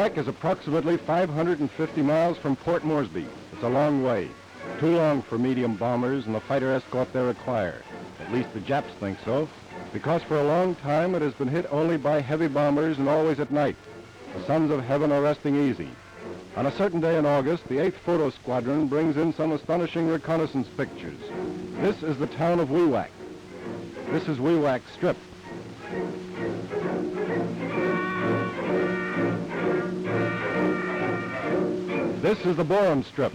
Wewak is approximately 550 miles from Port Moresby. It's a long way. Too long for medium bombers and the fighter escort they require. At least the Japs think so, because for a long time it has been hit only by heavy bombers and always at night. The sons of heaven are resting easy. On a certain day in August, the 8th Photo Squadron brings in some astonishing reconnaissance pictures. This is the town of Wewak. This is Wewak Strip. This is the Borum Strip.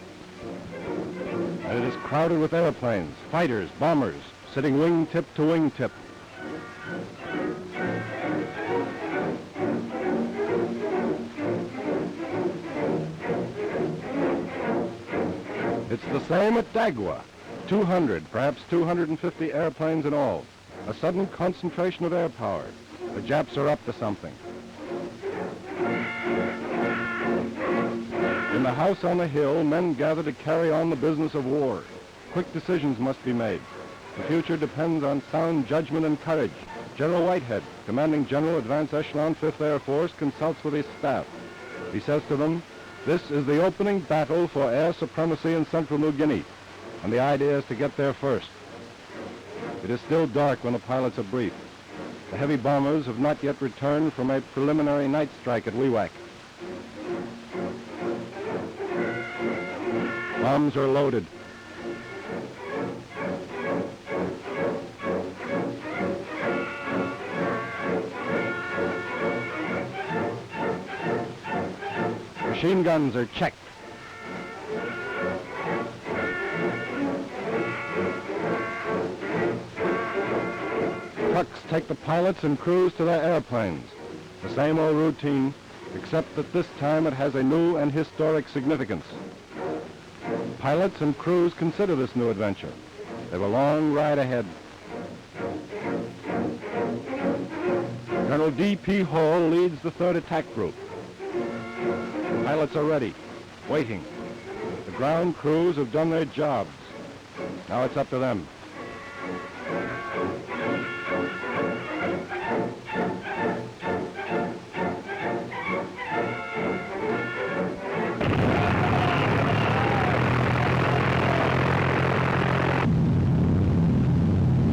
And it is crowded with airplanes, fighters, bombers, sitting wingtip to wingtip. It's the same at Dagwa. 200, perhaps 250 airplanes in all. A sudden concentration of air power. The Japs are up to something. In the house on the hill, men gather to carry on the business of war. Quick decisions must be made. The future depends on sound judgment and courage. General Whitehead, commanding General Advance Echelon 5th Air Force, consults with his staff. He says to them, "This is the opening battle for air supremacy in central New Guinea, and the idea is to get there first." It is still dark when the pilots are briefed. The heavy bombers have not yet returned from a preliminary night strike at Wewak. Bombs are loaded. Machine guns are checked. Trucks take the pilots and crews to their airplanes. The same old routine, except that this time it has a new and historic significance. Pilots and crews consider this new adventure. They have a long ride ahead. Colonel D.P. Hall leads the 3rd Attack Group. The pilots are ready, waiting. The ground crews have done their jobs. Now it's up to them.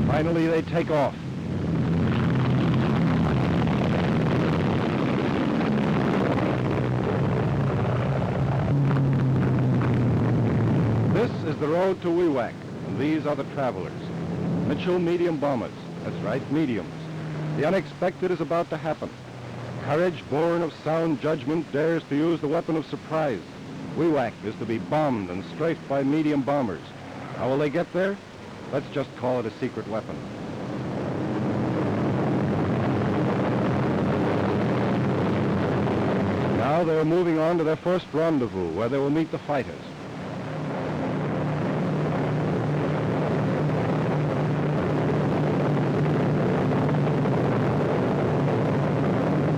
Finally, they take off. This is the road to Wewak, and these are the travelers. Mitchell medium bombers. That's right, mediums. The unexpected is about to happen. Courage born of sound judgment dares to use the weapon of surprise. Wewak is to be bombed and strafed by medium bombers. How will they get there? Let's just call it a secret weapon. Now they're moving on to their first rendezvous, where they will meet the fighters.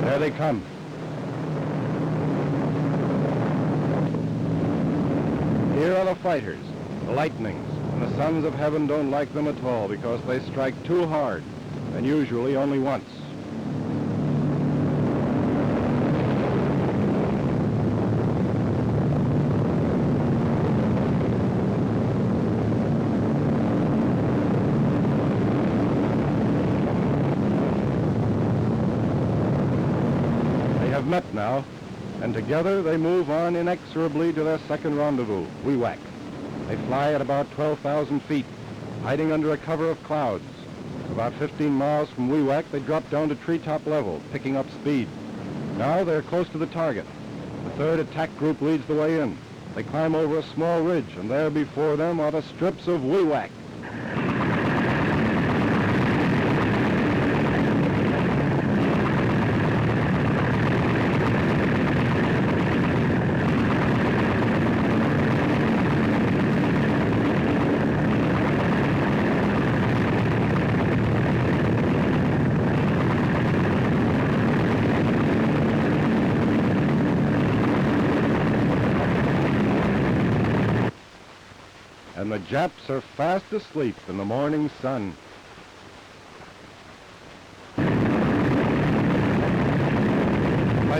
There they come. Here are the fighters, the lightnings. And the sons of heaven don't like them at all because they strike too hard, and usually only once. They have met now, and together they move on inexorably to their second rendezvous, Wewak. They fly at about 12,000 feet, hiding under a cover of clouds. About 15 miles from Wewak, they drop down to treetop level, picking up speed. Now they're close to the target. The 3rd Attack Group leads the way in. They climb over a small ridge, and there before them are the strips of Wewak. And the Japs are fast asleep in the morning sun.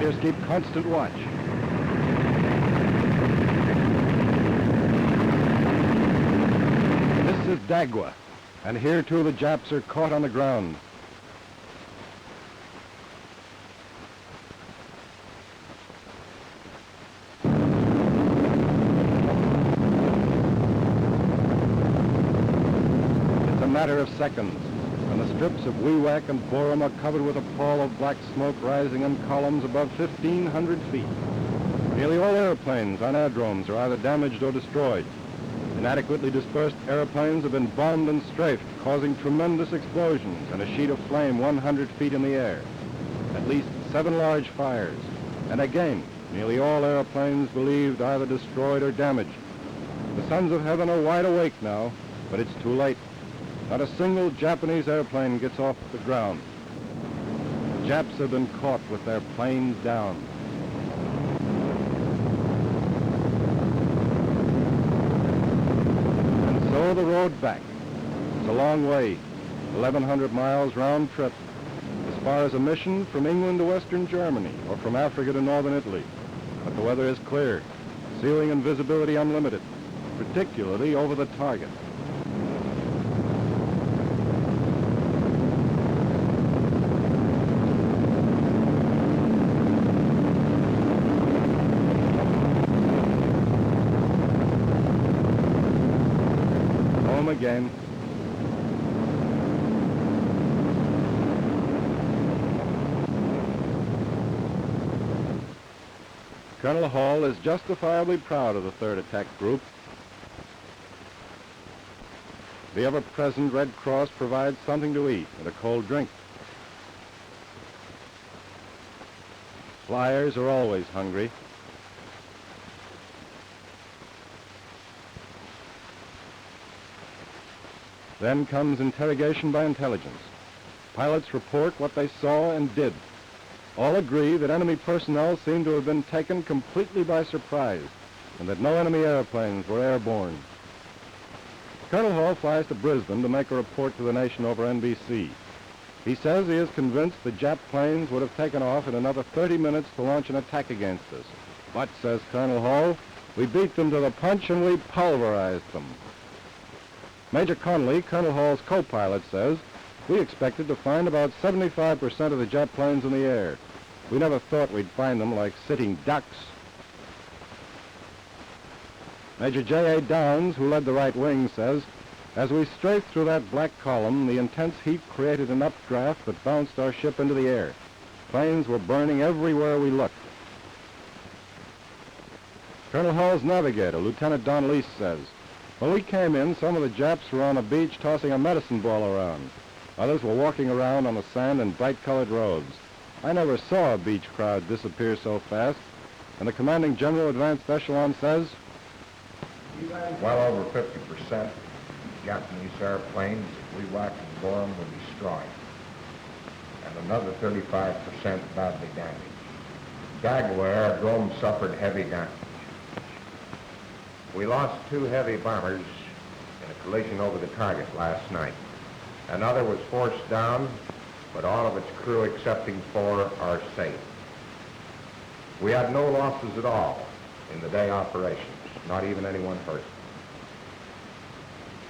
Fighters keep constant watch. This is Dagwa, and here too the Japs are caught on the ground. It's a matter of seconds, and the strips of Wewak and Borum are covered with a pall of black smoke rising in columns above 1,500 feet. Nearly all airplanes on aerodromes are either damaged or destroyed. Inadequately dispersed airplanes have been bombed and strafed, causing tremendous explosions and a sheet of flame 100 feet in the air. At least 7 large fires. And again, nearly all airplanes believed either destroyed or damaged. The sons of heaven are wide awake now, but it's too late. Not a single Japanese airplane gets off the ground. The Japs have been caught with their planes down. So the road back. It's a long way, 1,100 miles round trip, as far as a mission from England to Western Germany or from Africa to Northern Italy. But the weather is clear, ceiling and visibility unlimited, particularly over the target. Again. Colonel Hall is justifiably proud of the 3rd Attack Group. The ever-present Red Cross provides something to eat and a cold drink. Flyers are always hungry. Then comes interrogation by intelligence. Pilots report what they saw and did. All agree that enemy personnel seem to have been taken completely by surprise and that no enemy airplanes were airborne. Colonel Hall flies to Brisbane to make a report to the nation over NBC. He says he is convinced the Jap planes would have taken off in another 30 minutes to launch an attack against us. But, says Colonel Hall, we beat them to the punch and we pulverized them. Major Connolly, Colonel Hall's co-pilot, says, we expected to find about 75% of the Jap planes in the air. We never thought we'd find them like sitting ducks. Major J.A. Downs, who led the right wing, says, as we strafed through that black column, the intense heat created an updraft that bounced our ship into the air. Planes were burning everywhere we looked. Colonel Hall's navigator, Lieutenant Don Leese, says, when we came in, some of the Japs were on a beach tossing a medicine ball around. Others were walking around on the sand in bright-colored robes. I never saw a beach crowd disappear so fast. And the commanding general advanced echelon says, well over 50% Japanese airplanes at Wewak and Borum were destroyed, and another 35% badly damaged. Dagwa Aerodrome suffered heavy damage. We lost 2 heavy bombers in a collision over the target last night. Another was forced down, but all of its crew excepting 4 are safe. We had no losses at all in the day operations, not even anyone hurt.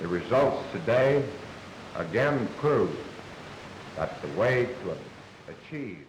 The results today again prove that the way to achieve